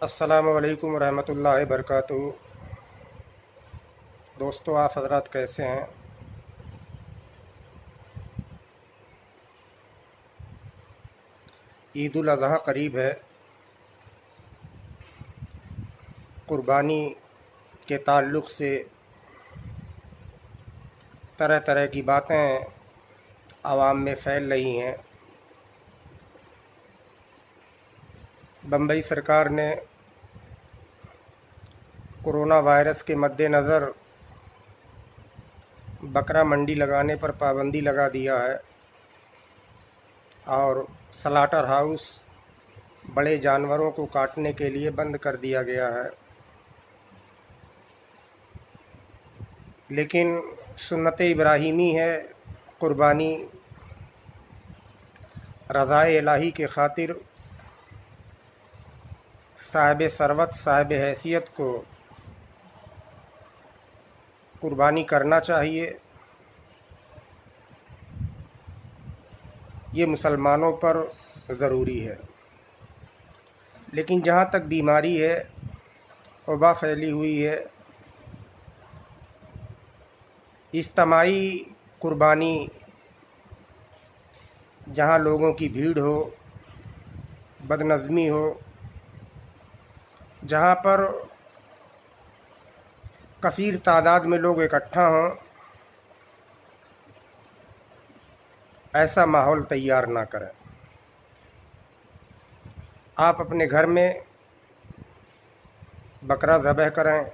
अस्सलामु अलैकुम रहमतुल्लाहि बरकातुहू। दोस्तों, आप हजरात कैसे हैं? ईद उल अज़हा करीब है। कुर्बानी के ताल्लुक़ से तरह तरह की बातें आवाम में फैल रही हैं। बम्बई सरकार ने कोरोना वायरस के मद्देनज़र बकरा मंडी लगाने पर पाबंदी लगा दिया है और स्लॉटर हाउस बड़े जानवरों को काटने के लिए बंद कर दिया गया है। लेकिन सुन्नत इब्राहीमी है, कुर्बानी रज़ाए इलाही के ख़ातिर साहिब सरवत साहिब हैसियत को कुर्बानी करना चाहिए। ये मुसलमानों पर ज़रूरी है। लेकिन जहाँ तक बीमारी है, वबा फैली हुई है, इज्तिमाई कुर्बानी जहाँ लोगों की भीड़ हो, बदनज़मी हो, जहाँ पर कसीर तादाद में लोग इकट्ठा हों, ऐसा माहौल तैयार ना करें। आप अपने घर में बकरा ज़बह करें,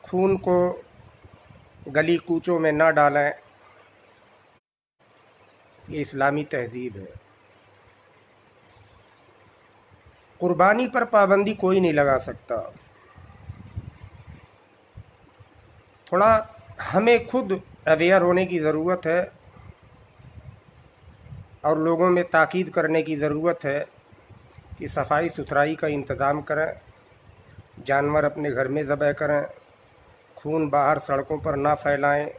खून को गली कूचों में ना डालें। ये इस्लामी तहज़ीब है। कुर्बानी पर पाबंदी कोई नहीं लगा सकता। थोड़ा हमें खुद अवेयर होने की ज़रूरत है और लोगों में ताकीद करने की ज़रूरत है कि सफाई सुथराई का इंतज़ाम करें, जानवर अपने घर में ज़बह करें, खून बाहर सड़कों पर ना फैलाएं,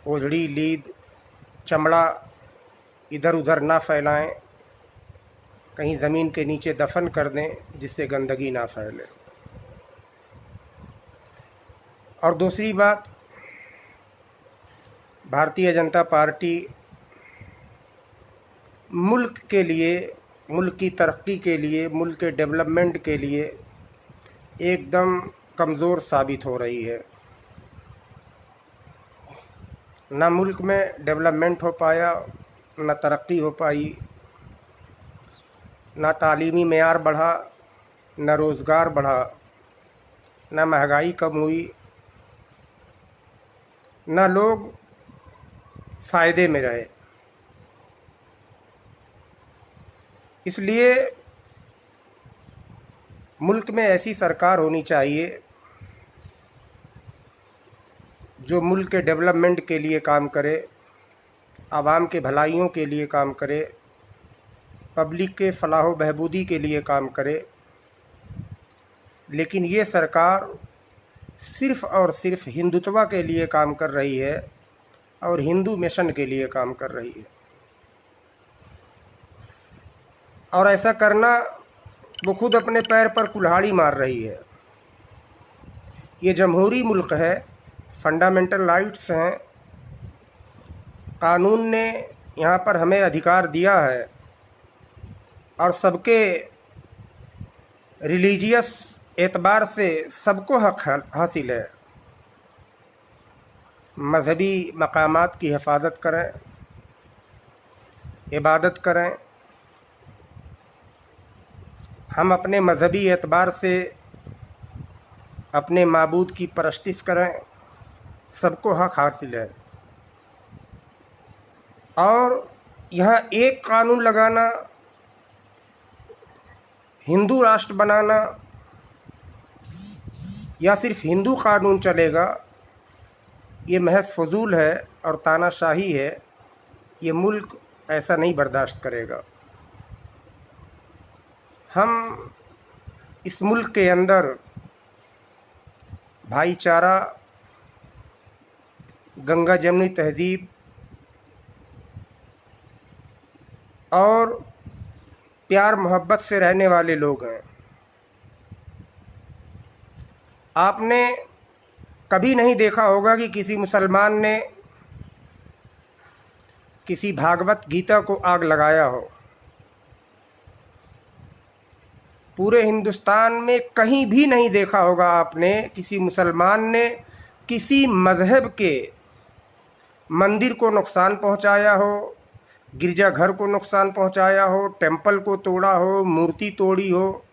ओझड़ी लीद चमड़ा इधर उधर ना फैलाएं, कहीं ज़मीन के नीचे दफन कर दें जिससे गंदगी ना फैले। और दूसरी बात, भारतीय जनता पार्टी मुल्क के लिए, मुल्क की तरक्की के लिए, मुल्क के डेवलपमेंट के लिए एकदम कमज़ोर साबित हो रही है। ना मुल्क में डेवलपमेंट हो पाया, ना तरक्की हो पाई, ना तालीमी मेयार बढ़ा, ना रोज़गार बढ़ा, ना महंगाई कम हुई, ना लोग फ़ायदे में रहे। इसलिए मुल्क में ऐसी सरकार होनी चाहिए जो मुल्क के डेवलपमेंट के लिए काम करे, आवाम के भलाइयों के लिए काम करे, पब्लिक के फलाह व बहबूदी के लिए काम करे। लेकिन ये सरकार सिर्फ़ और सिर्फ हिंदुत्व के लिए काम कर रही है और हिंदू मिशन के लिए काम कर रही है। और ऐसा करना, वो खुद अपने पैर पर कुल्हाड़ी मार रही है। ये जमहूरी मुल्क है, फंडामेंटल राइट्स हैं, कानून ने यहाँ पर हमें अधिकार दिया है और सबके रिलीजियस एतबार से सबको हक हासिल है। मजहबी मकामात की हिफाजत करें, इबादत करें। हम अपने मजहबी एतबार से अपने माबूद की परस्तिश करें, सबको हक हासिल है। और यहाँ एक कानून लगाना, हिंदू राष्ट्र बनाना या सिर्फ हिंदू कानून चलेगा, ये महज फजूल है और तानाशाही है। ये मुल्क ऐसा नहीं बर्दाश्त करेगा। हम इस मुल्क के अंदर भाईचारा, गंगा जमुनी तहज़ीब और प्यार मोहब्बत से रहने वाले लोग हैं। आपने कभी नहीं देखा होगा कि किसी मुसलमान ने किसी भागवत गीता को आग लगाया हो। पूरे हिंदुस्तान में कहीं भी नहीं देखा होगा आपने किसी मुसलमान ने किसी मजहब के मंदिर को नुकसान पहुंचाया हो, गिरजाघर को नुकसान पहुंचाया हो, टेंपल को तोड़ा हो, मूर्ति तोड़ी हो।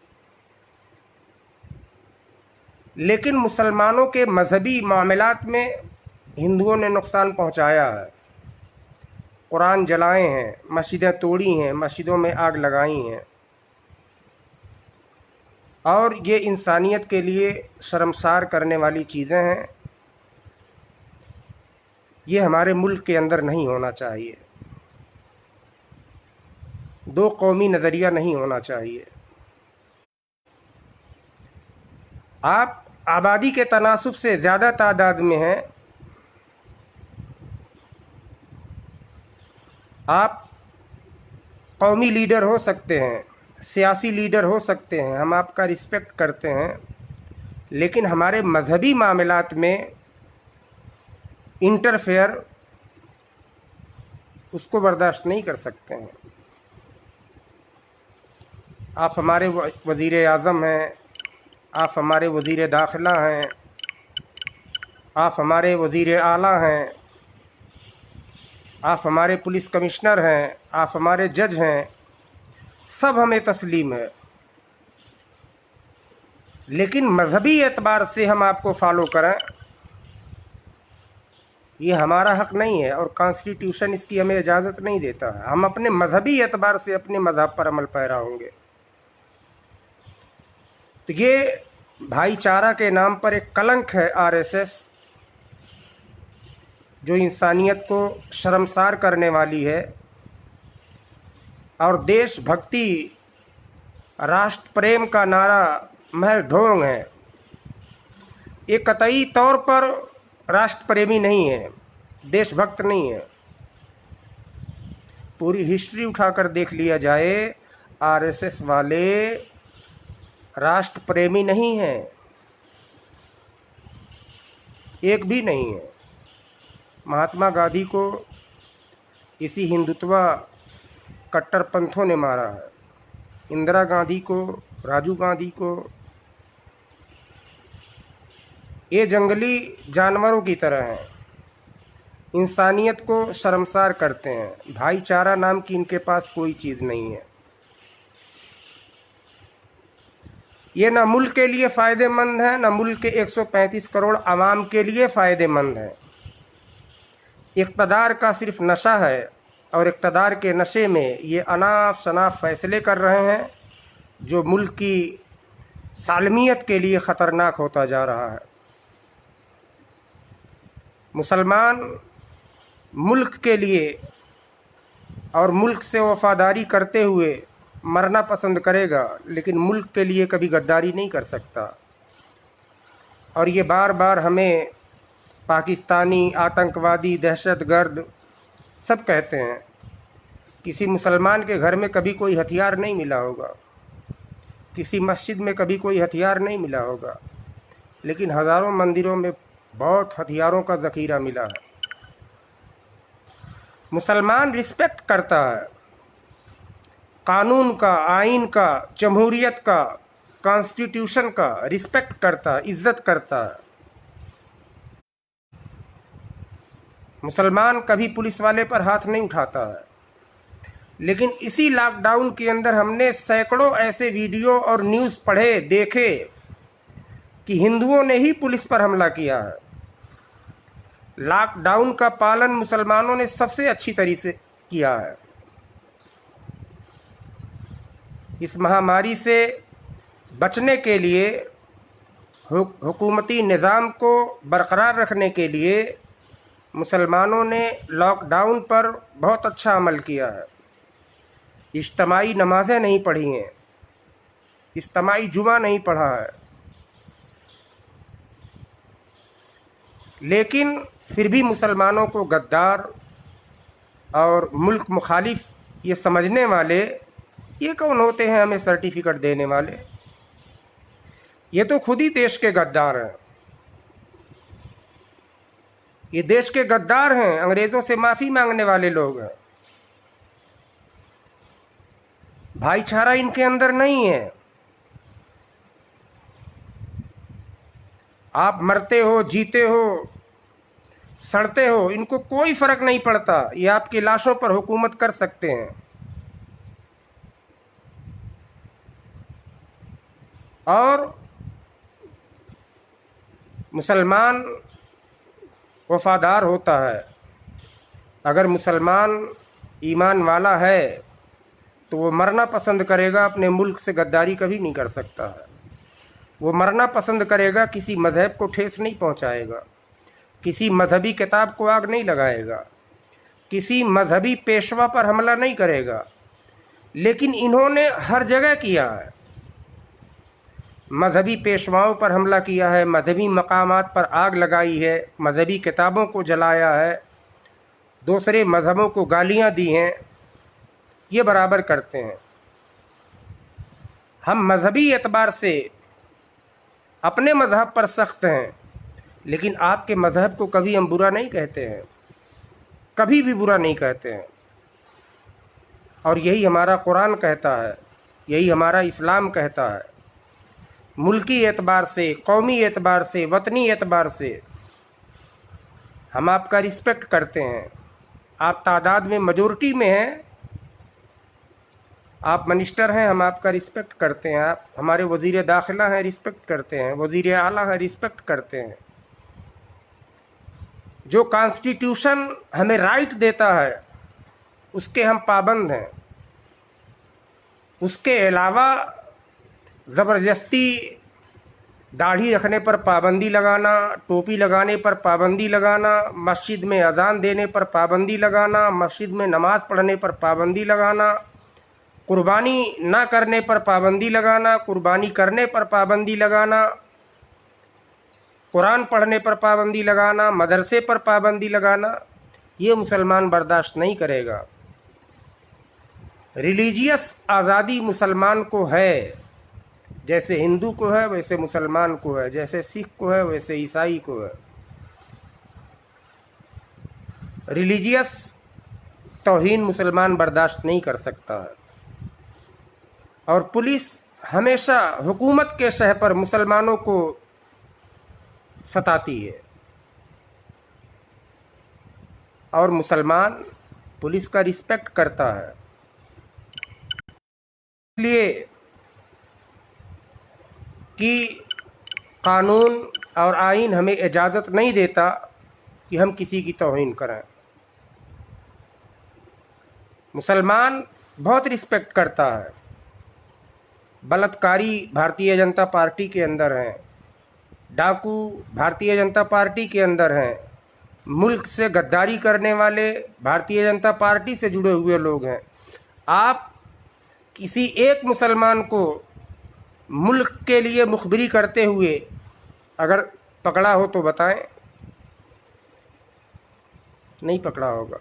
लेकिन मुसलमानों के मजहबी मामलात में हिंदुओं ने नुकसान पहुंचाया है। कुरान जलाए हैं, मस्जिदें तोड़ी हैं, मस्जिदों में आग लगाई हैं, और ये इंसानियत के लिए शर्मसार करने वाली चीज़ें हैं। ये हमारे मुल्क के अंदर नहीं होना चाहिए। दो कौमी नज़रिया नहीं होना चाहिए। आप आबादी के तनासुब से ज़्यादा तादाद में हैं, आप कौमी लीडर हो सकते हैं, सियासी लीडर हो सकते हैं, हम आपका रिस्पेक्ट करते हैं, लेकिन हमारे मजहबी मामलात में इंटरफेयर उसको बर्दाश्त नहीं कर सकते हैं। आप हमारे वज़ीर आज़म हैं, आप हमारे वज़ीर दाखिला हैं, आप हमारे वज़ीर आला हैं, आप हमारे पुलिस कमिश्नर हैं, आप हमारे जज हैं, सब हमें तस्लीम है। लेकिन मजहबी एतबार से हम आपको फॉलो करें, ये हमारा हक नहीं है, और कॉन्स्टिट्यूशन इसकी हमें इजाज़त नहीं देता है। हम अपने मजहबी एतबार से अपने मज़हब पर अमल पैरा होंगे। तो ये भाईचारा के नाम पर एक कलंक है आरएसएस, जो इंसानियत को शर्मसार करने वाली है, और देशभक्ति, राष्ट्र प्रेम का नारा महज ढोंग है। ये कतई तौर पर राष्ट्र प्रेमी नहीं है, देशभक्त नहीं है। पूरी हिस्ट्री उठाकर देख लिया जाए, आरएसएस वाले राष्ट्र प्रेमी नहीं है, एक भी नहीं है। महात्मा गांधी को इसी हिंदुत्व कट्टरपंथों ने मारा है, इंदिरा गांधी को, राजीव गांधी को। ये जंगली जानवरों की तरह हैं, इंसानियत को शर्मसार करते हैं। भाईचारा नाम की इनके पास कोई चीज़ नहीं है। ये न मुल्क के लिए फ़ायदेमंद है, न मुल्क के 135 करोड़ आवाम के लिए फ़ायदेमंद है। इक़्तिदार का सिर्फ नशा है, और इक़्तिदार के नशे में ये अनाप शनाप फ़ैसले कर रहे हैं जो मुल्क की सालमियत के लिए ख़तरनाक होता जा रहा है। मुसलमान मुल्क के लिए और मुल्क से वफ़ादारी करते हुए मरना पसंद करेगा, लेकिन मुल्क के लिए कभी गद्दारी नहीं कर सकता। और ये बार बार हमें पाकिस्तानी, आतंकवादी, दहशतगर्द सब कहते हैं। किसी मुसलमान के घर में कभी कोई हथियार नहीं मिला होगा, किसी मस्जिद में कभी कोई हथियार नहीं मिला होगा, लेकिन हज़ारों मंदिरों में बहुत हथियारों का ज़ख़ीरा मिला है। मुसलमान रिस्पेक्ट करता है कानून का, आइन का, जमहूरियत का, कॉन्स्टिट्यूशन का रिस्पेक्ट करता है, इज्जत करता है। मुसलमान कभी पुलिस वाले पर हाथ नहीं उठाता है। लेकिन इसी लॉकडाउन के अंदर हमने सैकड़ों ऐसे वीडियो और न्यूज़ पढ़े, देखे कि हिंदुओं ने ही पुलिस पर हमला किया है। लॉकडाउन का पालन मुसलमानों ने सबसे अच्छी तरीके से किया है। इस महामारी से बचने के लिए, हुकूमती निज़ाम को बरकरार रखने के लिए मुसलमानों ने लॉकडाउन पर बहुत अच्छा अमल किया है। इज्तिमाई नमाज़ें नहीं पढ़ी हैं, इज्तिमाई जुमा नहीं पढ़ा है, लेकिन फिर भी मुसलमानों को गद्दार और मुल्क मुखालिफ ये समझने वाले, ये कौन होते हैं हमें सर्टिफिकेट देने वाले? ये तो खुद ही देश के गद्दार हैं। ये देश के गद्दार हैं, अंग्रेजों से माफी मांगने वाले लोग हैं। भाईचारा इनके अंदर नहीं है। आप मरते हो, जीते हो, सड़ते हो, इनको कोई फर्क नहीं पड़ता। ये आपकी लाशों पर हुकूमत कर सकते हैं। और मुसलमान वफादार होता है। अगर मुसलमान ईमान वाला है तो वो मरना पसंद करेगा, अपने मुल्क से गद्दारी कभी नहीं कर सकता है। वो मरना पसंद करेगा, किसी मजहब को ठेस नहीं पहुंचाएगा, किसी मजहबी किताब को आग नहीं लगाएगा, किसी मजहबी पेशवा पर हमला नहीं करेगा। लेकिन इन्होंने हर जगह किया है। मजहबी पेशवाओं पर हमला किया है, मजहबी मकामात पर आग लगाई है, मजहबी किताबों को जलाया है, दूसरे मजहबों को गालियां दी हैं। ये बराबर करते हैं। हम मजहबी एतबार से अपने मजहब पर सख्त हैं, लेकिन आपके मजहब को कभी हम बुरा नहीं कहते हैं, कभी भी बुरा नहीं कहते हैं। और यही हमारा कुरान कहता है, यही हमारा इस्लाम कहता है। मुल्की एतबार से, कौमी एतबार से, वतनी एतबार से हम आपका रिस्पेक्ट करते हैं। आप तादाद में मेजॉरिटी में हैं, आप मिनिस्टर हैं, हम आपका रिस्पेक्ट करते हैं। आप हमारे वज़ीर दाखिला हैं, रिस्पेक्ट करते हैं। वज़ीर आला हैं, रिस्पेक्ट करते हैं। जो कॉन्स्टिट्यूशन हमें राइट देता है उसके हम पाबंद हैं। उसके अलावा ज़बरदस्ती दाढ़ी रखने पर पाबंदी लगाना, टोपी लगाने पर पाबंदी लगाना, मस्जिद में अजान देने पर पाबंदी लगाना, मस्जिद में नमाज़ पढ़ने पर पाबंदी लगाना, कुर्बानी ना करने पर पाबंदी लगाना, कुर्बानी करने पर पाबंदी लगाना, कुरान पढ़ने पर पाबंदी लगाना, मदरसे पर पाबंदी लगाना, ये मुसलमान बर्दाश्त नहीं करेगा। रिलीजियस आज़ादी मुसलमान को है, जैसे हिंदू को है वैसे मुसलमान को है, जैसे सिख को है वैसे ईसाई को है। रिलीजियस तौहीन मुसलमान बर्दाश्त नहीं कर सकता है। और पुलिस हमेशा हुकूमत के शह पर मुसलमानों को सताती है, और मुसलमान पुलिस का रिस्पेक्ट करता है। इसलिए कि कानून और आइन हमें इजाज़त नहीं देता कि हम किसी की तौहीन करें। मुसलमान बहुत रिस्पेक्ट करता है। बलात्कारी भारतीय जनता पार्टी के अंदर हैं, डाकू भारतीय जनता पार्टी के अंदर हैं, मुल्क से गद्दारी करने वाले भारतीय जनता पार्टी से जुड़े हुए लोग हैं। आप किसी एक मुसलमान को मुल्क के लिए मुखबिरी करते हुए अगर पकड़ा हो तो बताएं। नहीं पकड़ा होगा।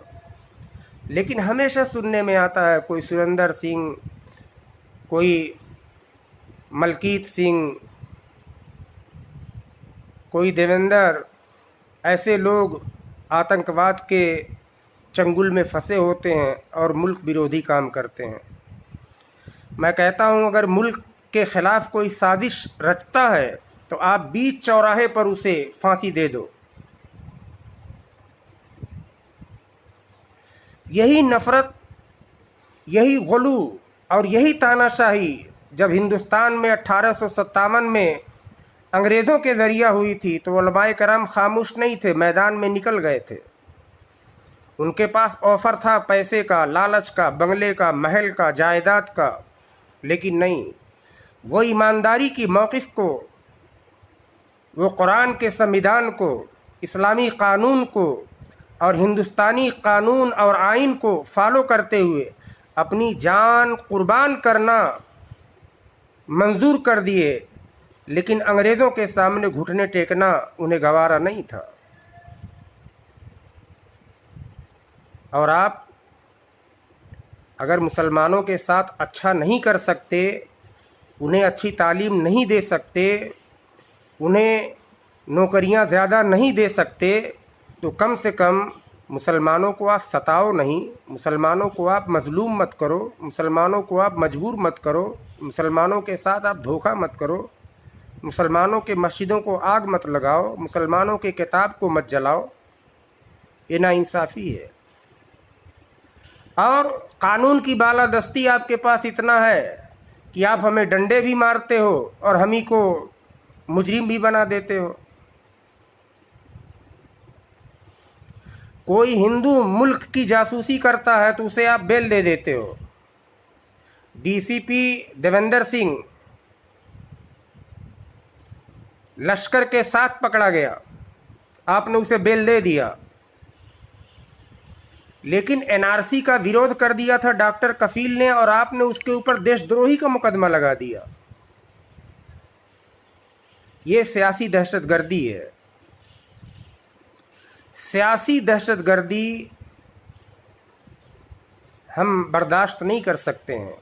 लेकिन हमेशा सुनने में आता है कोई सुरेंद्र सिंह, कोई मलकीत सिंह, कोई देवेंद्र, ऐसे लोग आतंकवाद के चंगुल में फंसे होते हैं और मुल्क विरोधी काम करते हैं। मैं कहता हूं, अगर मुल्क के खिलाफ कोई साजिश रचता है तो आप बीच चौराहे पर उसे फांसी दे दो। यही नफरत, यही गुलू और यही तानाशाही जब हिंदुस्तान में 1857 में अंग्रेज़ों के ज़रिया हुई थी तो उलमाए कराम खामोश नहीं थे, मैदान में निकल गए थे। उनके पास ऑफ़र था पैसे का, लालच का, बंगले का, महल का, जायदाद का, लेकिन नहीं, वो ईमानदारी की मौक़िफ़ को, वो कुरान के संविधान को, इस्लामी कानून को और हिंदुस्तानी कानून और आइन को फॉलो करते हुए अपनी जान कुर्बान करना मंजूर कर दिए। लेकिन अंग्रेज़ों के सामने घुटने टेकना उन्हें गवारा नहीं था। और आप अगर मुसलमानों के साथ अच्छा नहीं कर सकते, उन्हें अच्छी तालीम नहीं दे सकते, उन्हें नौकरियां ज़्यादा नहीं दे सकते, तो कम से कम मुसलमानों को आप सताओ नहीं, मुसलमानों को आप मजलूम मत करो, मुसलमानों को आप मजबूर मत करो, मुसलमानों के साथ आप धोखा मत करो, मुसलमानों के मस्जिदों को आग मत लगाओ, मुसलमानों के किताब को मत जलाओ। ये नाइंसाफ़ी है। और कानून की बालादस्ती आपके पास इतना है कि आप हमें डंडे भी मारते हो और हम ही को मुजरिम भी बना देते हो। कोई हिंदू मुल्क की जासूसी करता है तो उसे आप बेल दे देते हो। डीसीपी देवेंद्र सिंह लश्कर के साथ पकड़ा गया, आपने उसे बेल दे दिया। लेकिन एनआरसी का विरोध कर दिया था डॉक्टर कफील ने और आपने उसके ऊपर देशद्रोही का मुकदमा लगा दिया। ये सियासी दहशतगर्दी है। सियासी दहशतगर्दी हम बर्दाश्त नहीं कर सकते हैं।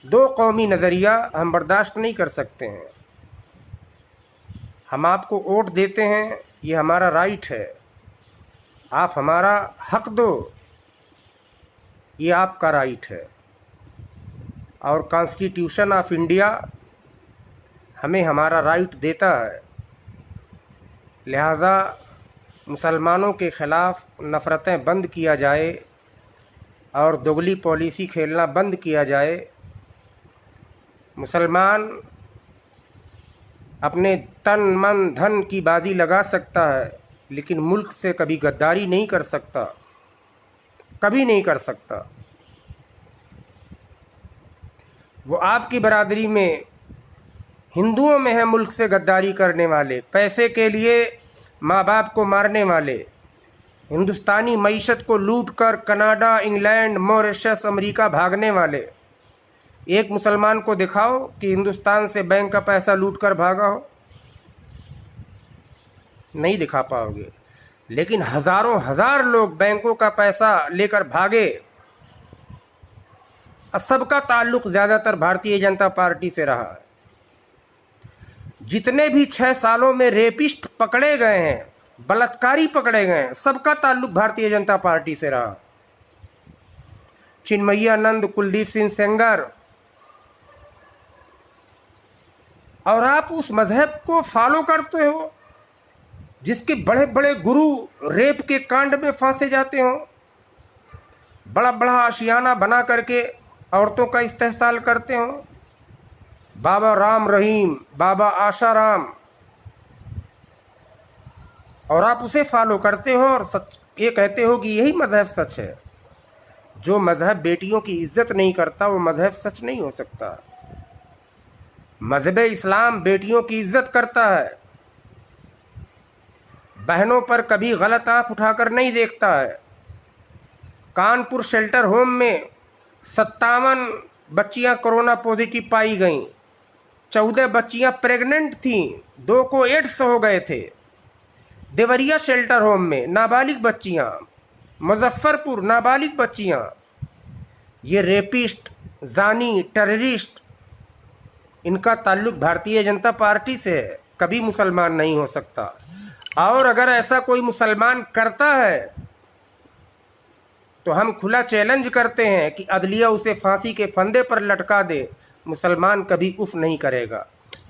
दो कौमी नज़रिया हम बर्दाश्त नहीं कर सकते हैं। हम आपको वोट देते हैं, ये हमारा राइट है। आप हमारा हक दो, ये आपका राइट है। और कॉन्स्टिट्यूशन ऑफ इंडिया हमें हमारा राइट देता है। लिहाजा मुसलमानों के ख़िलाफ़ नफ़रतें बंद किया जाए और दोगली पॉलिसी खेलना बंद किया जाए। मुसलमान अपने तन मन धन की बाजी लगा सकता है, लेकिन मुल्क से कभी गद्दारी नहीं कर सकता, कभी नहीं कर सकता। वो आपकी बरादरी में हिंदुओं में है मुल्क से गद्दारी करने वाले, पैसे के लिए माँ बाप को मारने वाले, हिंदुस्तानी मईशत को लूट कर कनाडा, इंग्लैंड, मॉरिशस, अमेरिका भागने वाले। एक मुसलमान को दिखाओ कि हिंदुस्तान से बैंक का पैसा लूट कर भागा हो, नहीं दिखा पाओगे। लेकिन हजारों हजार लोग बैंकों का पैसा लेकर भागे और सबका ताल्लुक ज्यादातर भारतीय जनता पार्टी से रहा है। जितने भी 6 सालों में रेपिस्ट पकड़े गए हैं, बलात्कारी पकड़े गए हैं, सबका ताल्लुक भारतीय जनता पार्टी से रहा। चिन्मयानंद, कुलदीप सिंह सेंगर। और आप उस मजहब को फॉलो करते हो जिसके बड़े बड़े गुरु रेप के कांड में फांसे जाते हो, बड़ा बड़ा आशियाना बना करके औरतों का इस्तेहसाल करते हो। बाबा राम रहीम, बाबा आशाराम, और आप उसे फॉलो करते हो और सच ये कहते हो कि यही मजहब सच है। जो मजहब बेटियों की इज्जत नहीं करता वो मजहब सच नहीं हो सकता। मजहब इस्लाम बेटियों की इज्जत करता है, बहनों पर कभी गलत आंख उठाकर नहीं देखता है। कानपुर शेल्टर होम में 57 बच्चियां कोरोना पॉजिटिव पाई गईं, 14 बच्चियां प्रेग्नेंट थीं, 2 को एड्स हो गए थे। देवरिया शेल्टर होम में नाबालिग बच्चियां, मुजफ्फरपुर नाबालिग बच्चियां। ये रेपिस्ट, जानी, टेररिस्ट, इनका ताल्लुक भारतीय जनता पार्टी से है, कभी मुसलमान नहीं हो सकता। और अगर ऐसा कोई मुसलमान करता है तो हम खुला चैलेंज करते हैं कि अदलिया उसे फांसी के फंदे पर लटका दे, मुसलमान कभी उफ नहीं करेगा।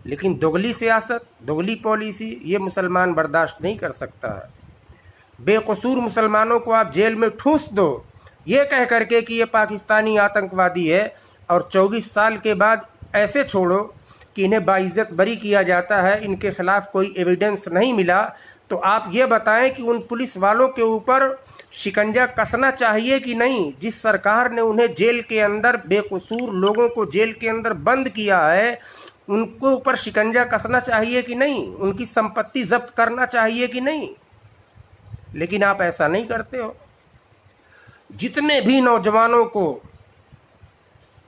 लेकिन दोगली सियासत, दोगली पॉलिसी, ये मुसलमान बर्दाश्त नहीं कर सकता है। बेकसूर मुसलमानों को आप जेल में ठूस दो ये कह करके कि ये पाकिस्तानी आतंकवादी है, और 24 साल के बाद ऐसे छोड़ो कि इन्हें बाइज्जत बरी किया जाता है, इनके खिलाफ कोई एविडेंस नहीं मिला, तो आप ये बताएं कि उन पुलिस वालों के ऊपर शिकंजा कसना चाहिए कि नहीं। जिस सरकार ने उन्हें जेल के अंदर, बेकसूर लोगों को जेल के अंदर बंद किया है, उनके ऊपर शिकंजा कसना चाहिए कि नहीं, उनकी संपत्ति जब्त करना चाहिए कि नहीं। लेकिन आप ऐसा नहीं करते हो। जितने भी नौजवानों को,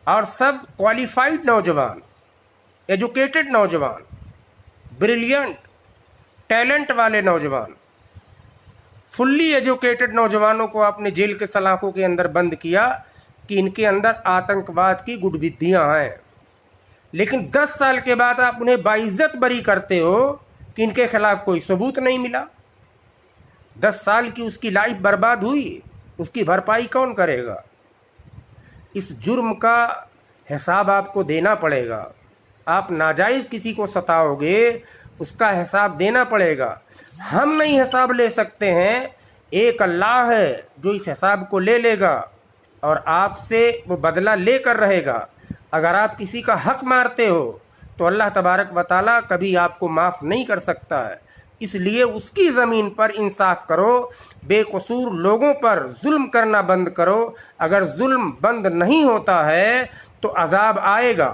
और सब क्वालिफाइड नौजवान, एजुकेटेड नौजवान, ब्रिलियंट, टैलेंट वाले नौजवान, फुल्ली एजुकेटेड नौजवानों को आपने जेल के सलाखों के अंदर बंद किया कि इनके अंदर आतंकवाद की गुडबिद्दियां हैं। लेकिन 10 साल के बाद आप उन्हें बाइज्जत बरी करते हो कि इनके खिलाफ कोई सबूत नहीं मिला। 10 साल की उसकी लाइफ बर्बाद हुई, उसकी भरपाई कौन करेगा? इस जुर्म का हिसाब आपको देना पड़ेगा। आप नाजायज़ किसी को सताओगे, उसका हिसाब देना पड़ेगा। हम नहीं हिसाब ले सकते हैं, एक अल्लाह है जो इस हिसाब को ले लेगा और आपसे वो बदला लेकर रहेगा। अगर आप किसी का हक मारते हो तो अल्लाह तबारक व तआला कभी आपको माफ़ नहीं कर सकता है। इसलिए उसकी ज़मीन पर इंसाफ करो, बेकसूर लोगों पर जुल्म करना बंद करो। अगर जुल्म बंद नहीं होता है तो अजाब आएगा,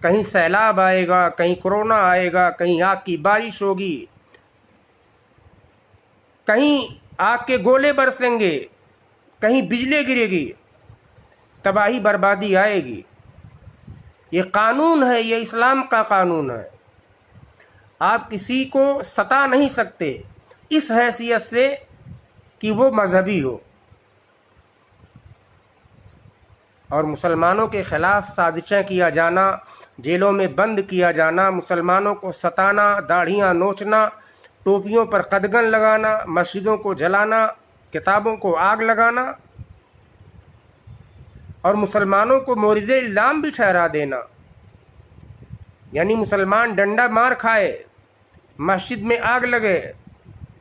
कहीं सैलाब आएगा, कहीं कोरोना आएगा, कहीं आग की बारिश होगी, कहीं आग के गोले बरसेंगे, कहीं बिजली गिरेगी, तबाही बर्बादी आएगी। ये कानून है, ये इस्लाम का कानून है। आप किसी को सता नहीं सकते इस हैसियत से कि वो मजहबी हो। और मुसलमानों के ख़िलाफ़ साजिशें किया जाना, जेलों में बंद किया जाना, मुसलमानों को सताना, दाढ़ियाँ नोचना, टोपियों पर कदगन लगाना, मस्जिदों को जलाना, किताबों को आग लगाना और मुसलमानों को मोरिद इल्ज़ाम भी ठहरा देना, यानी मुसलमान डंडा मार खाए, मस्जिद में आग लगे,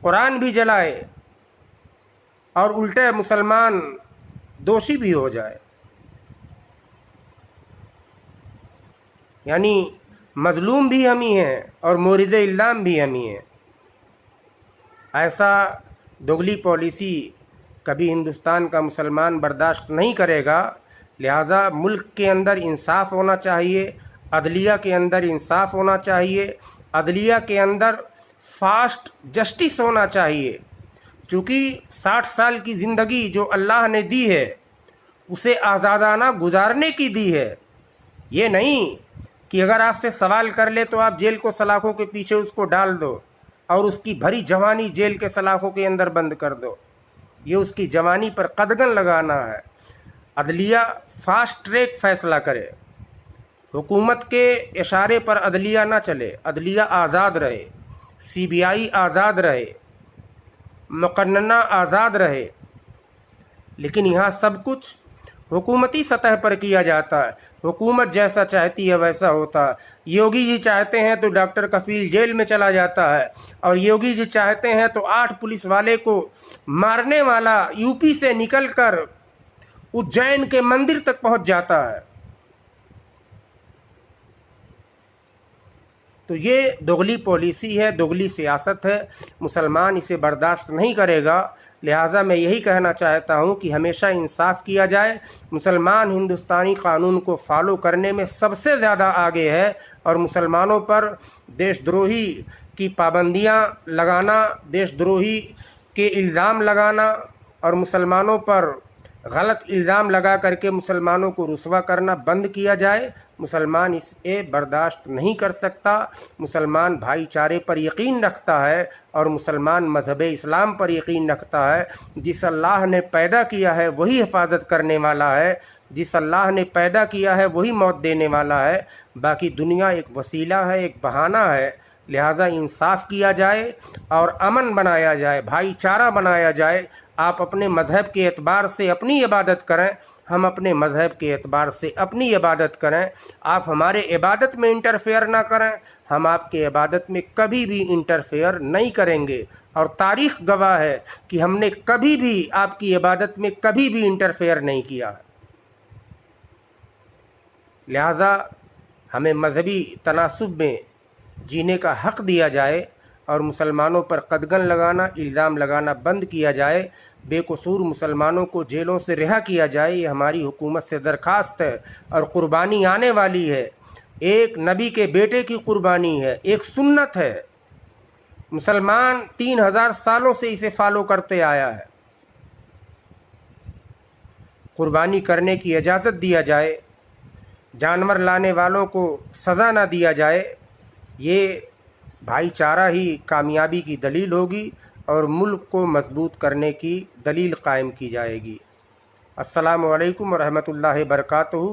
कुरान भी जलाए और उल्टे मुसलमान दोषी भी हो जाए, यानी मजलूम भी हम ही हैं और मोरिद इल्ज़ाम भी हम ही हैं। ऐसा दोगली पॉलिसी कभी हिंदुस्तान का मुसलमान बर्दाश्त नहीं करेगा। लिहाजा मुल्क के अंदर इंसाफ होना चाहिए, अदलिया के अंदर इंसाफ होना चाहिए, अदलिया के अंदर फास्ट जस्टिस होना चाहिए। चूँकि 60 साल की ज़िंदगी जो अल्लाह ने दी है उसे आज़ादाना गुजारने की दी है। ये नहीं कि अगर आपसे सवाल कर ले तो आप जेल को सलाखों के पीछे उसको डाल दो और उसकी भरी जवानी जेल के सलाखों के अंदर बंद कर दो। ये उसकी जवानी पर कदगन लगाना है। अदलिया फास्ट ट्रैक फैसला करे, हुकूमत के इशारे पर अदलिया ना चले, अदलिया आज़ाद रहे, CBI आज़ाद रहे, मुक़न्नना आज़ाद रहे। लेकिन यहाँ सब कुछ हुकूमती सतह पर किया जाता है। हुकूमत जैसा चाहती है वैसा होता है। योगी जी चाहते हैं तो डॉक्टर कफील जेल में चला जाता है और योगी जी चाहते हैं तो 8 पुलिस वाले को मारने वाला यूपी से निकलकर उज्जैन के मंदिर तक पहुंच जाता है। तो ये दोगली पॉलिसी है, दोगली सियासत है। मुसलमान इसे बर्दाश्त नहीं करेगा। लिहाजा मैं यही कहना चाहता हूँ कि हमेशा इंसाफ किया जाए। मुसलमान हिंदुस्तानी कानून को फॉलो करने में सबसे ज़्यादा आगे है और मुसलमानों पर देशद्रोही की पाबंदियाँ लगाना, देशद्रोही के इल्ज़ाम लगाना और मुसलमानों पर गलत इल्ज़ाम लगा करके मुसलमानों को रुस्वा करना बंद किया जाए। मुसलमान इसे बर्दाश्त नहीं कर सकता। मुसलमान भाईचारे पर यकीन रखता है और मुसलमान मज़हब इस्लाम पर यकीन रखता है। जिस अल्लाह ने पैदा किया है वही हिफाजत करने वाला है, जिस अल्लाह ने पैदा किया है वही मौत देने वाला है। बाकी दुनिया एक वसीला है, एक बहाना है। लिहाजा इंसाफ किया जाए और अमन बनाया जाए, भाईचारा बनाया जाए। आप अपने मज़हब के एतबार से अपनी इबादत करें, हम अपने मज़हब के एतबार से अपनी इबादत करें। आप हमारे इबादत में इंटरफेयर ना करें, हम आपके इबादत में कभी भी इंटरफेयर नहीं करेंगे। और तारीख़ गवाह है कि हमने कभी भी आपकी इबादत में कभी भी इंटरफेयर नहीं किया। लिहाजा हमें मजहबी तनासुब में जीने का हक़ दिया जाए और मुसलमानों पर कदगन लगाना, इल्ज़ाम लगाना बंद किया जाए। बेकसूर मुसलमानों को जेलों से रिहा किया जाए। ये हमारी हुकूमत से दरख्वास्त है और कुर्बानी आने वाली है। एक नबी के बेटे की कुर्बानी है, एक सुन्नत है। मुसलमान 3000 सालों से इसे फॉलो करते आया है। कुर्बानी करने की इजाज़त दिया जाए, जानवर लाने वालों को सज़ा ना दिया जाए। ये भाईचारा ही कामयाबी की दलील होगी और मुल्क को मजबूत करने की दलील कायम की जाएगी। अस्सलामु अलैकुम व रहमतुल्लाहि व बरकातुहू।